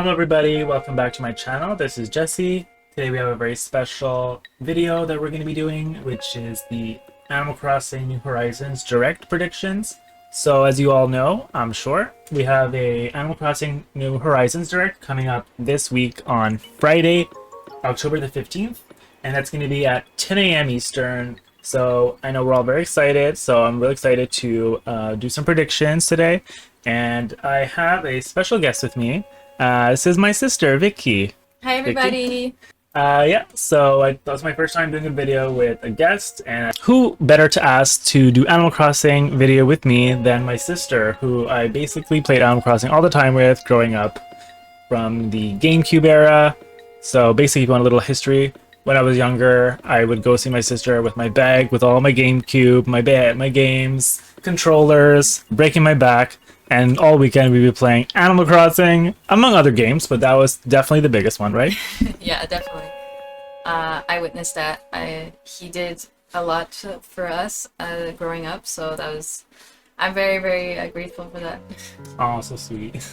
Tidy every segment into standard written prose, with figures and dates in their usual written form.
Hello everybody, welcome back to my channel. This is Jesse. Today we have a very special video that we're going to be doing, which is the Animal Crossing New Horizons Direct predictions. So as you all know, I'm sure, we have a Animal Crossing New Horizons Direct coming up this week on Friday, October the 15th, and that's going to be at 10 a.m. Eastern. So I know we're all very excited, so I'm really excited to do some predictions today. And I have a special guest with me. This is my sister, Vicky. Hi, everybody. Vicky. That was my first time doing a video with a guest, and who better to ask to do Animal Crossing video with me than my sister, who I basically played Animal Crossing all the time with growing up from the GameCube era. So basically, if you want a little history, when I was younger, I would go see my sister with my bag with all my GameCube, my bed, my games, controllers, breaking my back. And all weekend we'd be playing Animal Crossing, among other games, but that was definitely the biggest one, right? Yeah, definitely. I witnessed that. He did a lot for us growing up, so I'm very, very grateful for that. Oh, so sweet.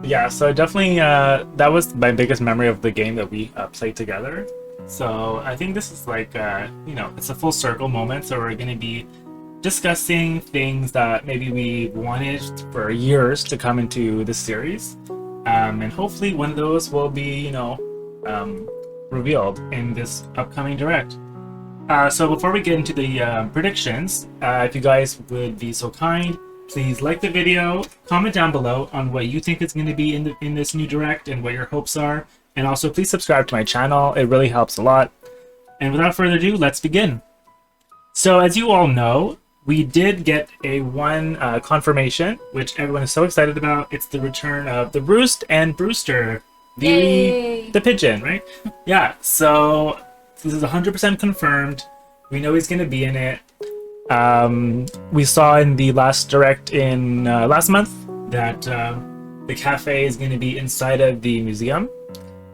Yeah, so definitely that was my biggest memory of the game that we played together. So I think this is like, it's a full circle moment, so we're going to be discussing things that maybe we wanted for years to come into this series, and hopefully one of those will be, revealed in this upcoming direct. So before we get into the predictions, if you guys would be so kind, please like the video, comment down below on what you think is going to be in this new direct and what your hopes are, and also please subscribe to my channel. It really helps a lot. And without further ado, let's begin. So as you all know, we did get a confirmation, which everyone is so excited about. It's the return of the Roost and Brewster, the pigeon, right? Yeah, so this is 100% confirmed. We know he's going to be in it. We saw in the last direct in last month that the cafe is going to be inside of the museum.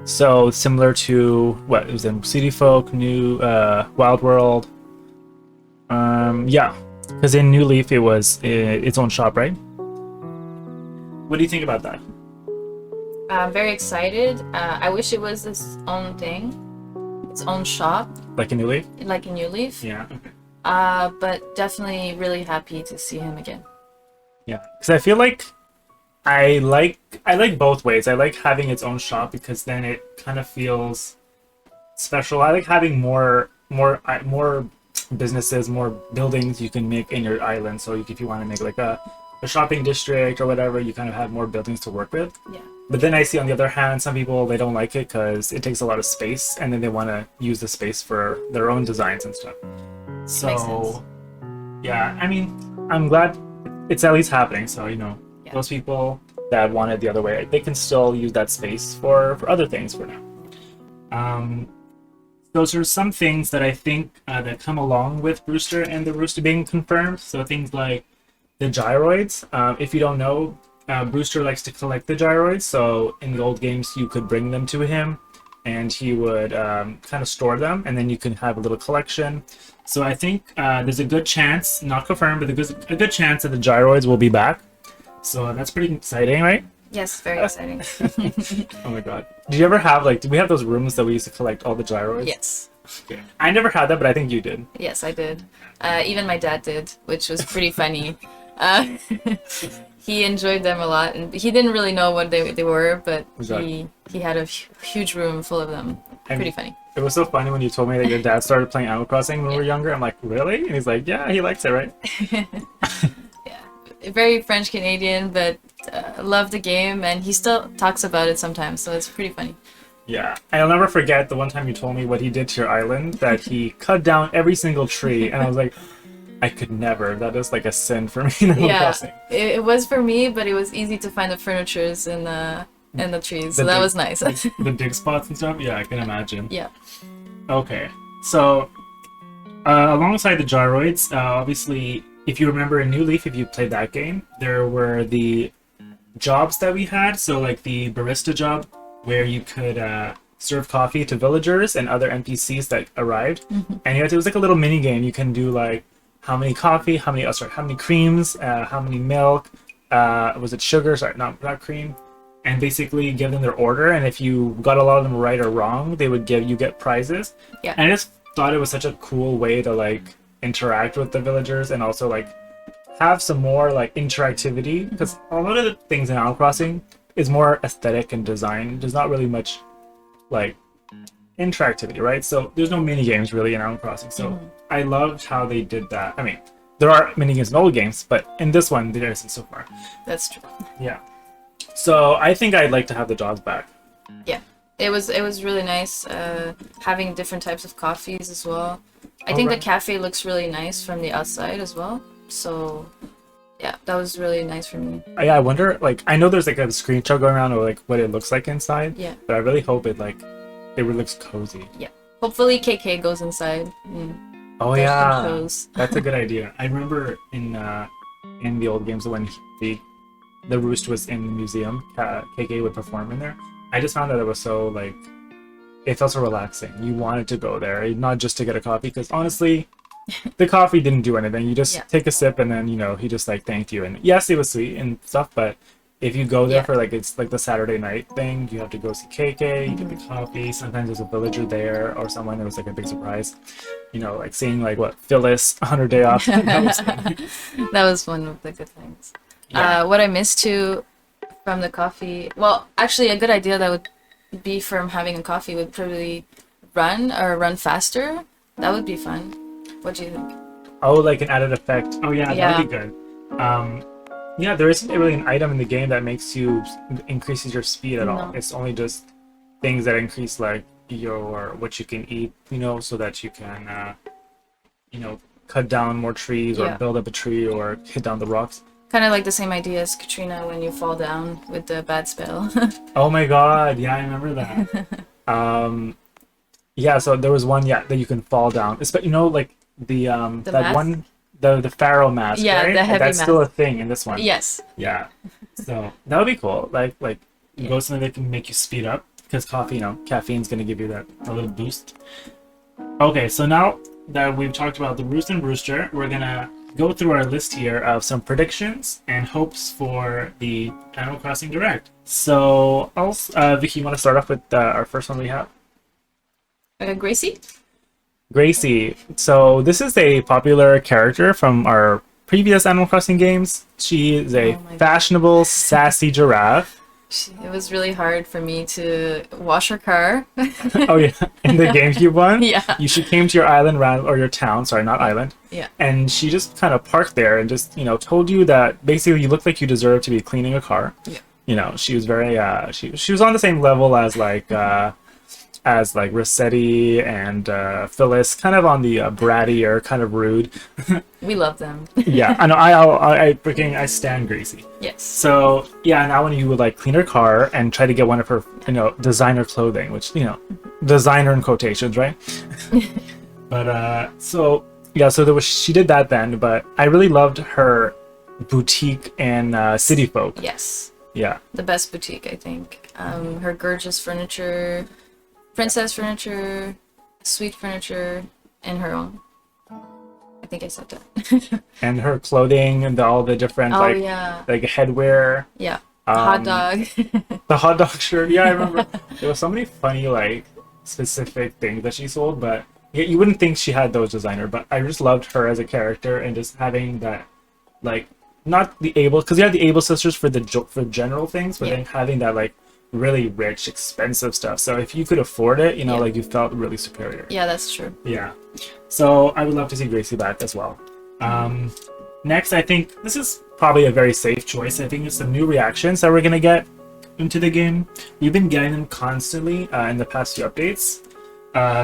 So similar to what it was in City Folk, New Wild World. Yeah. Because in New Leaf, it was its own shop, right? What do you think about that? I'm very excited. I wish it was its own thing, its own shop. Like in New Leaf? Like in New Leaf. Yeah. Okay. But definitely really happy to see him again. Yeah, because I feel like I like both ways. I like having its own shop because then it kind of feels special. I like having more businesses, more buildings you can make in your island. So if you want to make like a shopping district or whatever, you kind of have more buildings to work with. Yeah. But then I see on the other hand, some people, they don't like it because it takes a lot of space, and then they want to use the space for their own designs and stuff. So makes sense. Yeah, I mean, I'm glad it's at least happening. So yeah. Those people that want it the other way, they can still use that space for other things for now. Those are some things that I think that come along with Brewster and the Rooster being confirmed. So things like the gyroids. If you don't know, Brewster likes to collect the gyroids. So in the old games, you could bring them to him, and he would kind of store them, and then you can have a little collection. So I think there's a good chance, not confirmed, but there's a good chance that the gyroids will be back. So that's pretty exciting, right? Yes, very exciting. Oh my god. Did you ever have, did we have those rooms that we used to collect all the gyroids? Yes. Okay. I never had that, but I think you did. Yes, I did. Even my dad did, which was pretty funny. He enjoyed them a lot, and he didn't really know what they were, but he had a huge room full of them. Pretty funny. It was so funny when you told me that your dad started playing Animal Crossing when we were younger. I'm like, really? And he's like, yeah, he likes it, right? Yeah, very French Canadian, but loved the game, and he still talks about it sometimes, so it's pretty funny. Yeah, and I'll never forget the one time you told me what he did to your island, that he cut down every single tree, and I was like, I could never. That is like a sin for me in Animal Crossing. It was for me, but it was easy to find the furnitures in the trees, so that was nice. The dig spots and stuff? Yeah, I can imagine. Yeah. Okay, so alongside the gyroids, obviously, if you remember in New Leaf, if you played that game, there were the jobs that we had. So like the barista job, where you could serve coffee to villagers and other NPCs that arrived. Mm-hmm. And it was like a little mini game. You can do like how many coffee, how many creams, how many milk, was it sugar? Sorry, not cream. and basically give them their order. And if you got a lot of them right or wrong, they would get prizes. Yeah. And I just thought it was such a cool way to like interact with the villagers and also like have some more like interactivity, because a lot of the things in Animal Crossing is more aesthetic and design. There's not really much like interactivity, right? So there's no mini games really in Animal Crossing. So I loved how they did that. I mean, there are mini games in old games, but in this one there isn't so far. That's true. Yeah. So I think I'd like to have the dogs back. Yeah, it was really nice having different types of coffees as well. I think the cafe looks really nice from the outside as well. So yeah, that was really nice for me. Yeah, I wonder, like, I know there's like a screenshot going around of like what it looks like inside. Yeah. But I really hope it really looks cozy. Yeah. Hopefully KK goes inside. Oh yeah, that's a good idea. I remember in the old games when the roost was in the museum, KK would perform in there. I just found that it was so like, it felt so relaxing. You wanted to go there, not just to get a coffee, because honestly, the coffee didn't do anything. You just take a sip and then he just like thanked you. And yes, it was sweet and stuff, but if you go there for like, it's like the Saturday night thing, you have to go see KK, you get the coffee. Sometimes there's a villager there or someone. It was like a big surprise. Like seeing like Phyllis on her day off. That was fun. That was one of the good things. Yeah. What I missed too from the coffee, well, actually a good idea that would be from having a coffee would probably run faster. That would be fun. What do you think? Oh, like an added effect. Oh yeah, that would be good. Yeah, there isn't really an item in the game that increases your speed at all. It's only just things that increase like what you can eat, so that you can cut down more trees or build up a tree or hit down the rocks. Kind of like the same idea as Katrina when you fall down with the bad spell. Oh my god, yeah, I remember that. Yeah, so there was one that you can fall down. It's, like the that mask? one the pharaoh mask, right? The heavy That's mask. still a thing in this one. Yes. Yeah. So that would be cool. Like go something that can make you speed up, because coffee, caffeine's gonna give you a little boost. Okay, so now that we've talked about the Roost and Rooster, we're gonna go through our list here of some predictions and hopes for the Animal Crossing Direct. So, Vicky, you want to start off with our first one we have? Gracie? Gracie. So this is a popular character from our previous Animal Crossing games. She is a fashionable, sassy giraffe. It was really hard for me to wash her car. Oh yeah, in the GameCube one? Yeah. She came to your island or your town, sorry, not island. Yeah. And she just kind of parked there and just, told you that basically you looked like you deserved to be cleaning a car. Yeah. She was very, she was on the same level as Rossetti and Phyllis, kind of on the bratty or kind of rude. We love them. Yeah, I know. I stand Gracie. Yes. So yeah, now when you would clean her car and try to get one of her designer clothing, which designer in quotations, right? But so she did that then. But I really loved her boutique and City Folk. Yes. Yeah. The best boutique, I think. Her gorgeous furniture. Princess furniture, sweet furniture, and her own. I think I said that. And her clothing and all the different like headwear. Yeah. Hot dog. The hot dog shirt. Yeah, I remember. There were so many funny specific things that she sold, but you wouldn't think she had those designer. But I just loved her as a character and just having that not the Able, because you had the Able sisters for general things, but then having that really rich, expensive stuff. So if you could afford it, you felt really superior. Yeah, that's true. Yeah. So I would love to see Gracie back as well. Next, I think this is probably a very safe choice. I think it's the new reactions that we're going to get into the game. We've been getting them constantly in the past few updates.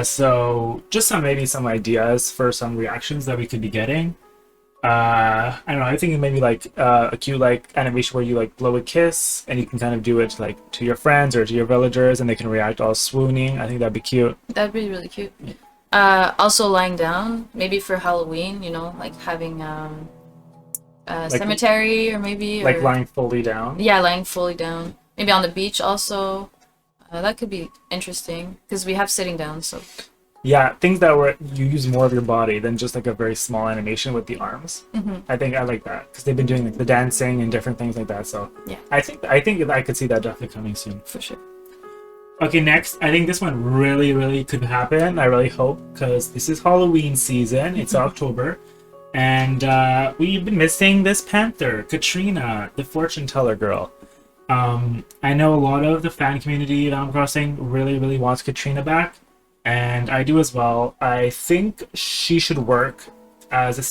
So just maybe some ideas for some reactions that we could be getting. I don't know, I think maybe a cute animation where you blow a kiss and you can kind of do it to your friends or to your villagers and they can react all swooning. I think that'd be cute. That'd be really cute. Also lying down, maybe for Halloween, having a cemetery or maybe lying fully down. Yeah, lying fully down. Maybe on the beach also. That could be interesting because we have sitting down, so Yeah, things that were you use more of your body than just like a very small animation with the arms. I think I like that because they've been doing like the dancing and different things like that. So Yeah, I think I could see that definitely coming soon. for sure. Okay, next, I think this one really could happen. I really hope because this is Halloween season. It's October, and we've been missing this panther, Katrina, the fortune teller girl. I know a lot of the fan community of Animal Crossing really wants Katrina back, and I do as well. I think she should work as the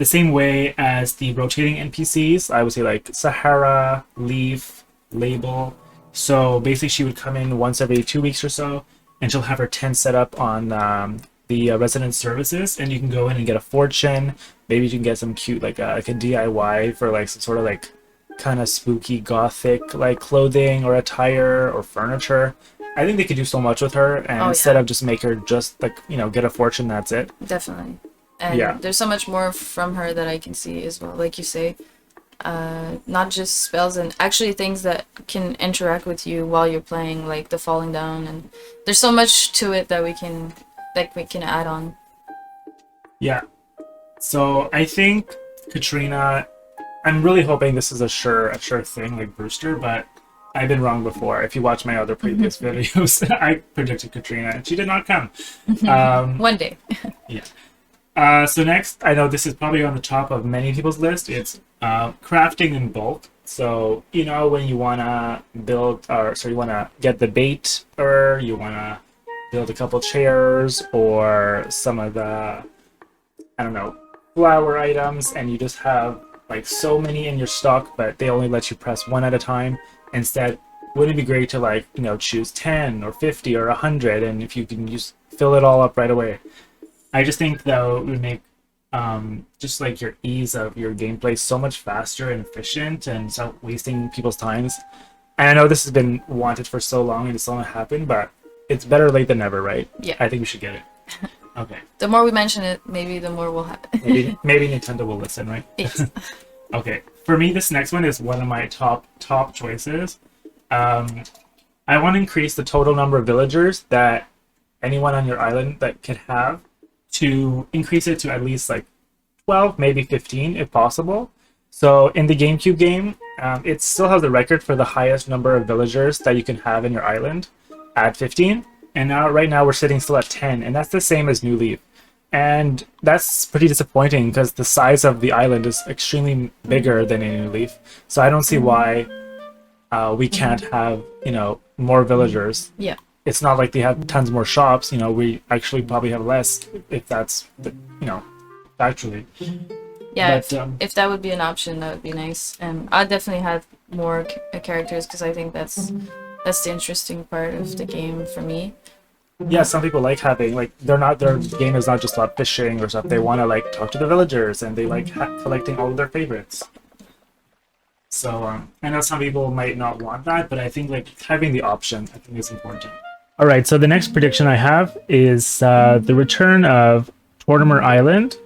same way as the rotating NPCs. I would say like Sahara, Leaf, Label. So basically, she would come in once every 2 weeks or so, and she'll have her tent set up on the resident services, and you can go in and get a fortune. Maybe you can get some cute like a DIY for like some sort of like kind of spooky gothic like clothing or attire or furniture. I think they could do so much with her, and instead of just make her just like get a fortune, that's it. Definitely. And Yeah. there's so much more from her that I can see as well. Like you say, not just spells and actually things that can interact with you while you're playing, like the falling down, and there's so much to it that we can add on. Yeah. So I think Katrina. I'm really hoping this is a sure thing like Brewster, but I've been wrong before. If you watch my other previous videos, I predicted Katrina, and she did not come. One day. Yeah. So next, I know this is probably on the top of many people's list. It's crafting in bulk. So when you wanna you wanna get the bait, or you wanna build a couple chairs or some of the flower items, and you just have like so many in your stock, but they only let you press one at a time. Instead, wouldn't it be great to choose 10 or 50 or 100, and if you can just fill it all up right away? I just think that would make just like your ease of your gameplay so much faster and efficient, and stop wasting people's times. And I know this has been wanted for so long and it's still not happened, but it's better late than never, right? Yeah. I think we should get it. Okay. The more we mention it, maybe the more will happen. maybe Nintendo will listen, right? Yes. Okay. For me, this next one is one of my top choices. I want to increase the total number of villagers that anyone on your island that could have, to increase it to at least like 12, maybe 15 if possible. So in the GameCube game, it still has the record for the highest number of villagers that you can have in your island at 15. And right now we're sitting still at 10, and that's the same as New Leaf. And that's pretty disappointing because the size of the island is extremely bigger than in New Leaf. So I don't see why we can't have, more villagers. Yeah. It's not like they have tons more shops. We actually probably have less, if that's, actually. Yeah, But, if that would be an option, that would be nice. And I'd definitely have more characters because I think that's the interesting part of the game for me. Yeah, some people like having their game is not just about fishing or stuff. They want to talk to the villagers, and they like collecting all of their favorites. So I know some people might not want that, but I think having the option, I think, is important. All right, so the next prediction I have is the return of Fortimer Island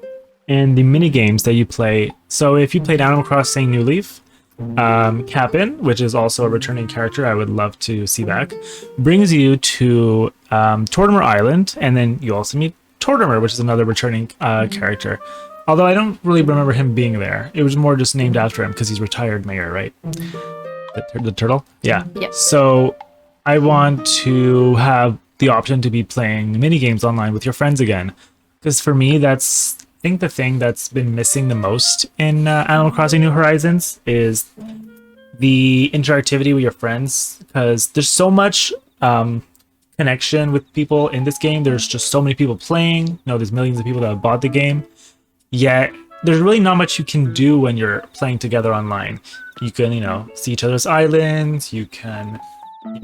and the mini games that you play. So if you played Animal Crossing New Leaf, Kapp'n, which is also a returning character I would love to see back, brings you to Fortimer Island, and then you also meet Fortimer, which is another returning character. Although I don't really remember him being there. It was more just named after him because he's retired mayor, right? The turtle? Yeah. Yep. So I want to have the option to be playing mini games online with your friends again. Because for me, that's, I think, the thing that's been missing the most in Animal Crossing New Horizons is the interactivity with your friends. Because there's so much connection with people in this game. There's just so many people playing. There's millions of people that have bought the game. Yet there's really not much you can do when you're playing together online. You can, see each other's islands. You can,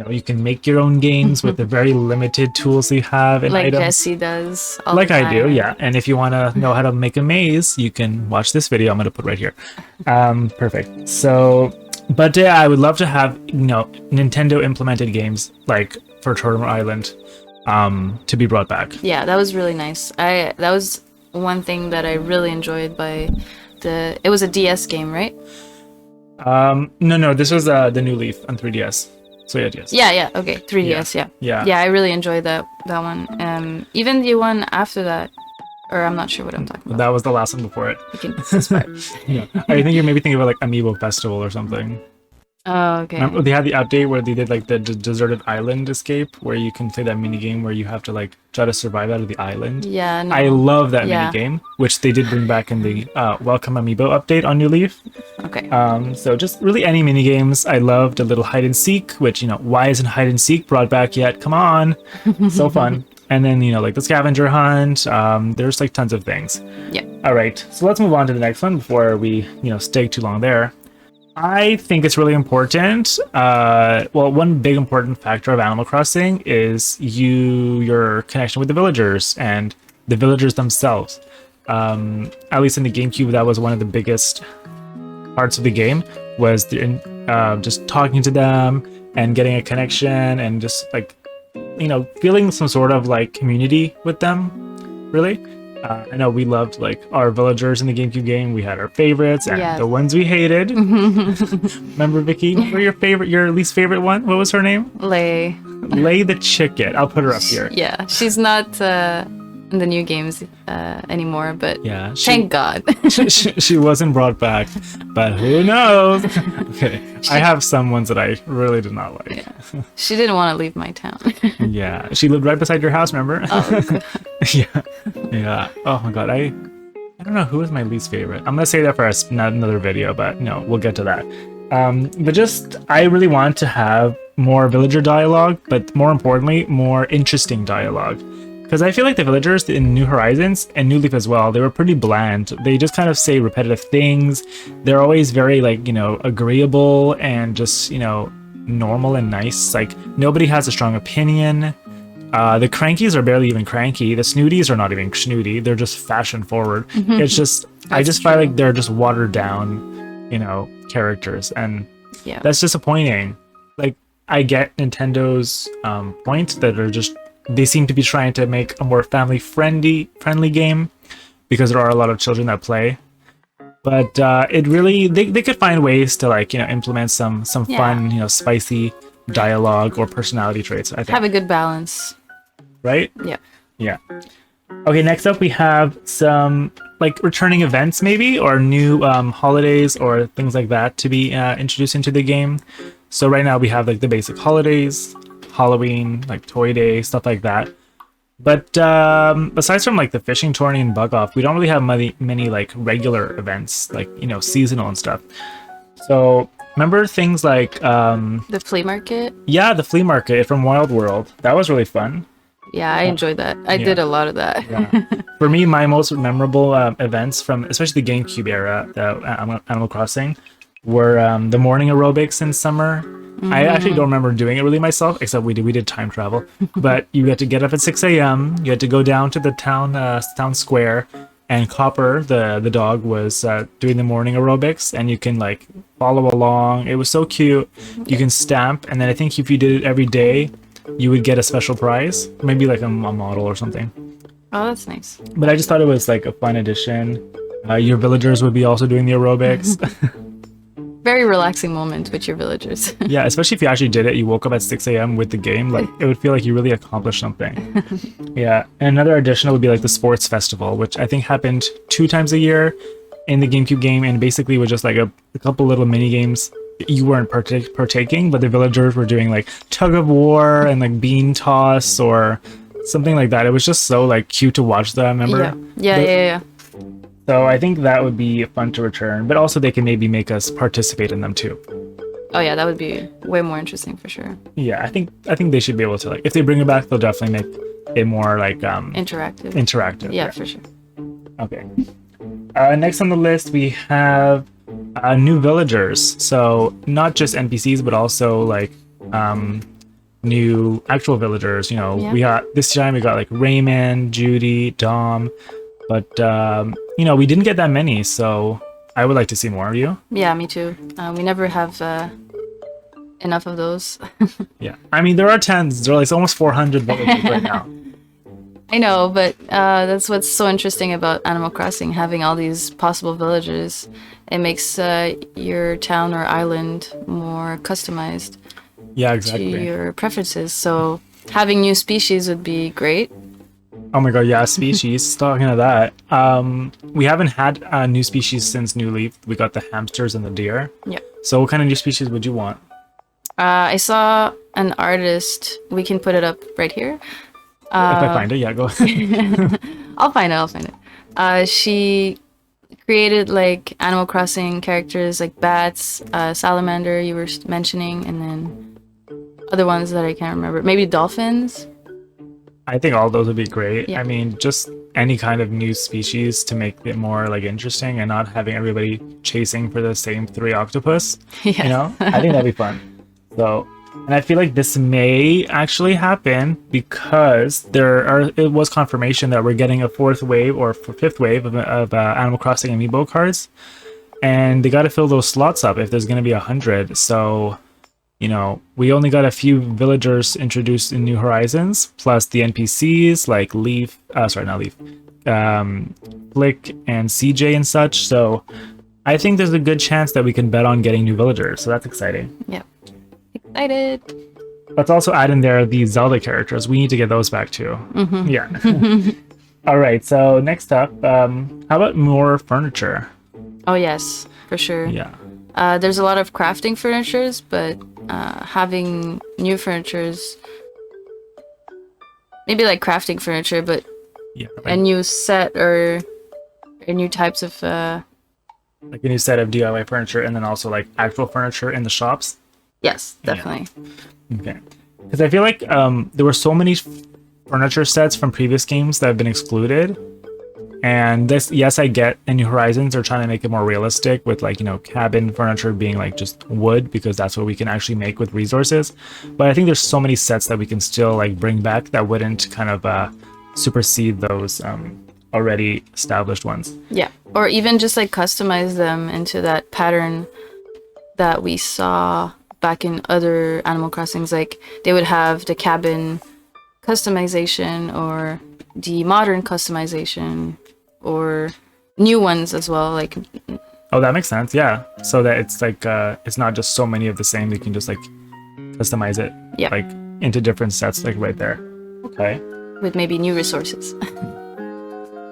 you can make your own games with the very limited tools you have and like items. Jesse does. All Like the time. I do, yeah. And if you want to know how to make a maze, you can watch this video I'm going to put right here. Perfect. So, but I would love to have, Nintendo implemented games like for Fortimer Island to be brought back. Yeah, that was really nice. That was one thing that I really enjoyed it was a DS game, right? No, this was the New Leaf on 3DS. So yes. Yeah. Okay, 3DS. Yeah. I really enjoyed that one. Even the one after that, or I'm not sure what I'm talking about. That was the last one before it. You can inspire. Yeah, I think you're maybe thinking about like Amiibo Festival or something. Oh, okay. Remember they had the update where they did like the deserted island escape, where you can play that mini game where you have to like try to survive out of the island. Yeah, no. I love that mini game, which they did bring back in the Welcome Amiibo update on New Leaf. Okay. So just really any mini games. I loved a little hide and seek, which why isn't hide and seek brought back yet? Come on, so fun. And then like the scavenger hunt. There's like tons of things. Yeah. All right, so let's move on to the next one before we stay too long there. I think it's really important. Well, one big important factor of Animal Crossing is your connection with the villagers and the villagers themselves. At least in the GameCube, that was one of the biggest parts of the game, was just talking to them and getting a connection and just like feeling some sort of like community with them. Really. I know we loved like our villagers in the GameCube game. We had our favorites and the ones we hated. Remember, Vicky? Remember your least favorite one? What was her name? Lay. Lay the chicken. I'll put her up here. Yeah, she's not in the new games anymore, but thank God. she wasn't brought back, but who knows? Okay, I have some ones that I really did not like. Yeah. She didn't want to leave my town. Yeah, she lived right beside your house, remember? Oh, yeah. Oh my God, I don't know who is my least favorite. I'm gonna say that for another video, but no, we'll get to that. But I really want to have more villager dialogue, but more importantly, more interesting dialogue. Because I feel like the villagers in New Horizons and New Leaf as well, they were pretty bland. They just kind of say repetitive things. They're always very like, agreeable and just, normal and nice. Like nobody has a strong opinion. The crankies are barely even cranky. The snooties are not even snooty. They're just fashion forward. It's just, I just feel like they're just watered down, characters. And that's disappointing. Like I get Nintendo's point that they seem to be trying to make a more family-friendly game because there are a lot of children that play. But it really, they could find ways to like, implement some fun, spicy dialogue or personality traits, I think. Have a good balance. Right? Yeah. Yeah. Okay, next up we have some like returning events maybe, or new holidays or things like that to be introduced into the game. So right now we have like the basic holidays, Halloween, like Toy Day, stuff like that. But besides from like the fishing tourney and bug off, we don't really have many like regular events, like seasonal and stuff. So remember things like the flea market? Yeah, the flea market from Wild World. That was really fun. Yeah, I enjoyed that. I did a lot of that. Yeah. For me, my most memorable events from especially the GameCube era, the Animal Crossing, were the morning aerobics in summer. I actually don't remember doing it really myself, except we did time travel. But you had to get up at 6 a.m. You had to go down to the town square, and Copper, the dog, was doing the morning aerobics, and you can like follow along. It was so cute. You can stamp, and then I think if you did it every day, you would get a special prize, maybe like a model or something. Oh, that's nice. But I just thought it was like a fun addition. Your villagers would be also doing the aerobics. Very relaxing moment with your villagers. Yeah, especially if you actually did it. You woke up at 6 a.m. with the game. Like it would feel like you really accomplished something. Yeah, and another addition would be like the sports festival, which I think happened 2 times a year in the GameCube game, and basically was just like a couple little mini games. You weren't partaking, but the villagers were doing like tug of war and like bean toss or something like that. It was just so like cute to watch them. Remember? Yeah. So I think that would be fun to return, but also they can maybe make us participate in them too. Oh yeah, that would be way more interesting for sure. Yeah, I think they should be able to, like, if they bring it back, they'll definitely make it more like interactive. Yeah, for sure. Okay. Next on the list we have new villagers. So not just NPCs, but also like new actual villagers. We got this time we got like Raymond, Judy, Dom, but we didn't get that many, so I would like to see more. Of you? Yeah, me too. We never have enough of those. Yeah, I mean there are tens. There are like almost 400 villagers right now. I know, but that's what's so interesting about Animal Crossing, having all these possible villages. It makes your town or island more customized. Yeah, to exactly. your preferences. So having new species would be great. Oh my god, yeah, species. Talking of that, we haven't had a new species since New Leaf. We got the hamsters and the deer. Yeah. So what kind of new species would you want? I saw an artist. We can put it up right here. If I find it, yeah, go. I'll find it. I'll find it. She created like Animal Crossing characters like bats, salamander you were mentioning, and then other ones that I can't remember. Maybe dolphins. I think all those would be great. Yeah. I mean, just any kind of new species to make it more like interesting and not having everybody chasing for the same 3 octopus. Yeah. You know, I think that'd be fun. So, and I feel like this may actually happen because it was confirmation that we're getting a 4th wave or 5th wave of Animal Crossing amiibo cards, and they got to fill those slots up if there's going to be 100. So, you know, we only got a few villagers introduced in New Horizons, plus the NPCs like Leaf, not Leaf, Flick and CJ and such. So I think there's a good chance that we can bet on getting new villagers. So that's exciting. Yeah. Excited. Let's also add in there the Zelda characters. We need to get those back too. Mm-hmm. Yeah. All right. So next up, how about more furniture? Oh yes, for sure. Yeah. There's a lot of crafting furnitures, but having new furnitures, maybe like crafting furniture, but Yeah. a new set or new types of. Like a new set of DIY furniture, and then also like actual furniture in the shops. Yes, definitely. Okay. Because I feel like there were so many furniture sets from previous games that have been excluded. And this, yes, I get in New Horizons, they're trying to make it more realistic with like, you know, cabin furniture being like just wood because that's what we can actually make with resources. But I think there's so many sets that we can still like bring back that wouldn't kind of supersede those already established ones. Yeah, or even just like customize them into that pattern that we saw back in other Animal Crossings. Like they would have the cabin customization or the modern customization or new ones as well. Like, oh, that makes sense. Yeah, so that it's like it's not just so many of the same. They can just like customize it, yeah, like into different sets, like right there. Okay. with maybe new resources.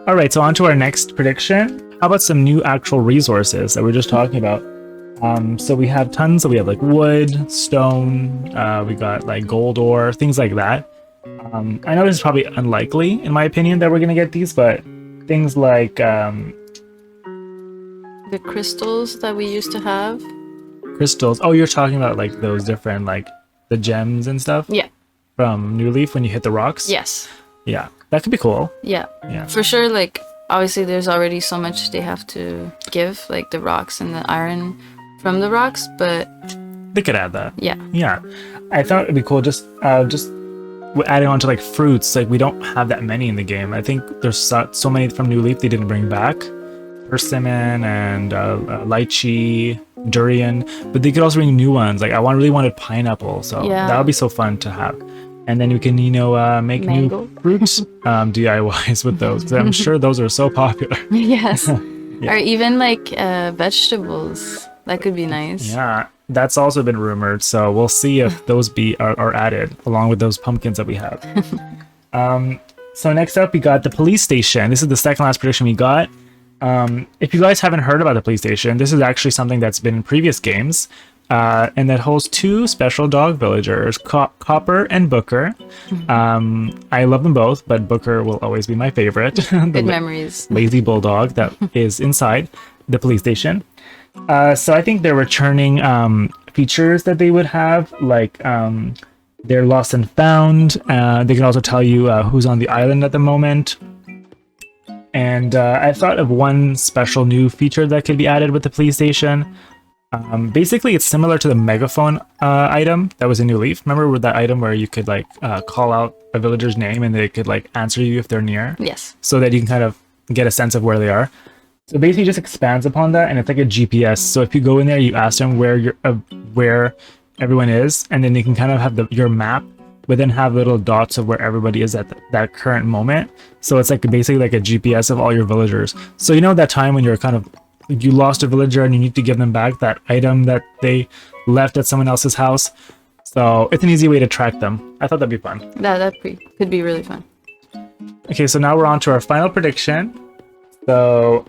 All right, so on to our next prediction. How about some new actual resources that we are just talking about? So we have tons. So we have like wood, stone. We got like gold ore, things like that. I know this is probably unlikely, in my opinion, that we're gonna get these, but things like The crystals that we used to have. crystals. Oh, you're talking about like those different like the gems and stuff. Yeah. From New Leaf when you hit the rocks. Yes. Yeah, that could be cool. Yeah. Yeah. For sure. Like obviously, there's already so much they have to give, like the rocks and the iron from the rocks, but They could add that. yeah. Yeah, I thought it'd be cool. Just adding on to like fruits. Like we don't have that many in the game. I think there's so many from New Leaf they didn't bring back. Persimmon and lychee, durian, but they could also bring new ones. Like I really wanted pineapple, so Yeah. that would be so fun to have. And then we can, make Mango. new fruits DIYs with those. 'Cause I'm sure those are so popular. Yes. Yeah. Or even like vegetables. That could be nice. Yeah, that's also been rumored. So we'll see if those are added along with those pumpkins that we have. So next up, we got the police station. This is the second last prediction we got. If you guys haven't heard about the police station, this is actually something that's been in previous games. And that holds 2 special dog villagers, Copper and Booker. I love them both, but Booker will always be my favorite. Good memories. Lazy bulldog that is inside the police station. So I think they're returning features that they would have, like they're lost and found. They can also tell you who's on the island at the moment. And I thought of one special new feature that could be added with the police station. Basically, it's similar to the megaphone item that was in New Leaf. Remember with that item where you could like call out a villager's name and they could like answer you if they're near? Yes. So that you can kind of get a sense of where they are. So basically, just expands upon that, and it's like a GPS. So if you go in there, you ask them where everyone is, and then they can kind of have your map, but then have little dots of where everybody is at that current moment. So it's like basically like a GPS of all your villagers. So that time when you lost a villager and you need to give them back that item that they left at someone else's house. So it's an easy way to track them. I thought that'd be fun. Could be really fun. Okay, so now we're on to our final prediction. So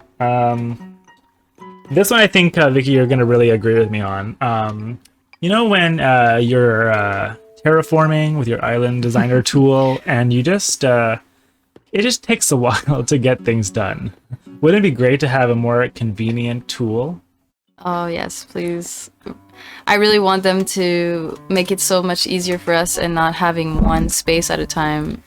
this one I think, Vicky, you're going to really agree with me on. You know when you're terraforming with your island designer tool and you just... it just takes a while to get things done. Wouldn't it be great to have a more convenient tool? Oh, yes, please. I really want them to make it so much easier for us and not having one space at a time.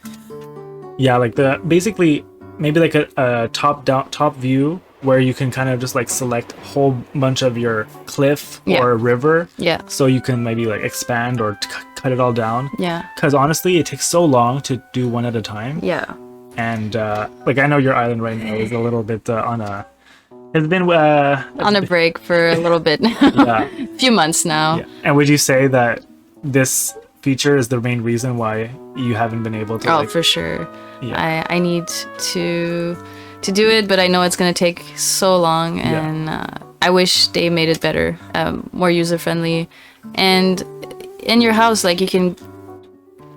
Yeah, like basically maybe like a top view where you can kind of just like select a whole bunch of your cliff or river. Yeah. So you can maybe like expand or cut it all down. Yeah. Because honestly, it takes so long to do one at a time. Yeah. And like I know your island right now is a little bit it's been on a break for a little bit. Yeah. A few months now. Yeah. And would you say that this feature is the main reason why you haven't been able to? Oh, for sure. Yeah. I need to do it, but I know it's gonna take so long, and I wish they made it better, more user friendly, and in your house, like you can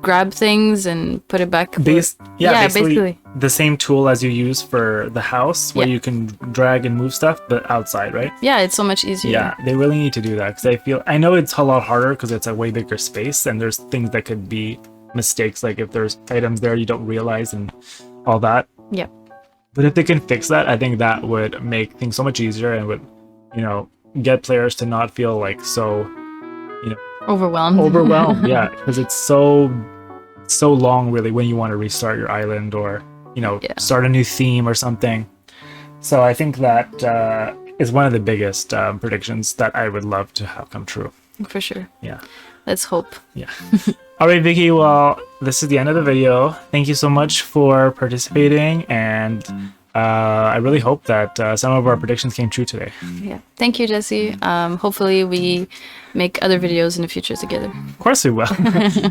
grab things and put it back. Basically the same tool as you use for the house where you can drag and move stuff, but outside, right? Yeah, it's so much easier. Yeah, they really need to do that because I know it's a lot harder because it's a way bigger space and there's things that could be mistakes, like if there's items there you don't realize and all that. Yeah. But if they can fix that, I think that would make things so much easier and would, get players to not feel like so, overwhelmed. Yeah, because it's so long really when you want to restart your island or start a new theme or something. So I think that is one of the biggest predictions that I would love to have come true. For sure. Yeah. Let's hope. Yeah. All right, Vicky. Well, this is the end of the video. Thank you so much for participating, and I really hope that some of our predictions came true today. Yeah. Thank you, Jesse. Hopefully we make other videos in the future together. Of course we will.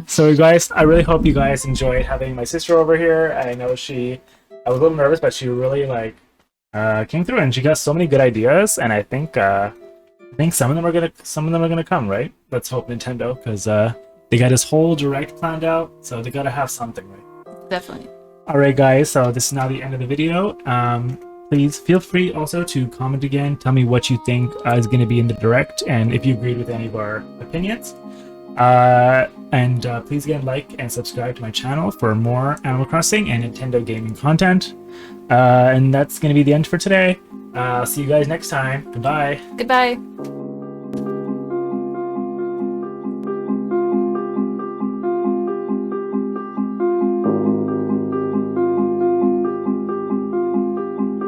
So guys, I really hope you guys enjoyed having my sister over here. I know I was a little nervous, but she really came through and she got so many good ideas, and I think some of them are gonna come, right? Let's hope, Nintendo, because they got this whole direct planned out, so they gotta have something, right? Definitely. Alright guys, so this is now the end of the video. Please feel free also to comment again, tell me what you think is going to be in the direct, and if you agreed with any of our opinions. And please again like and subscribe to my channel for more Animal Crossing and Nintendo gaming content. And that's going to be the end for today. See you guys next time. Goodbye. Goodbye.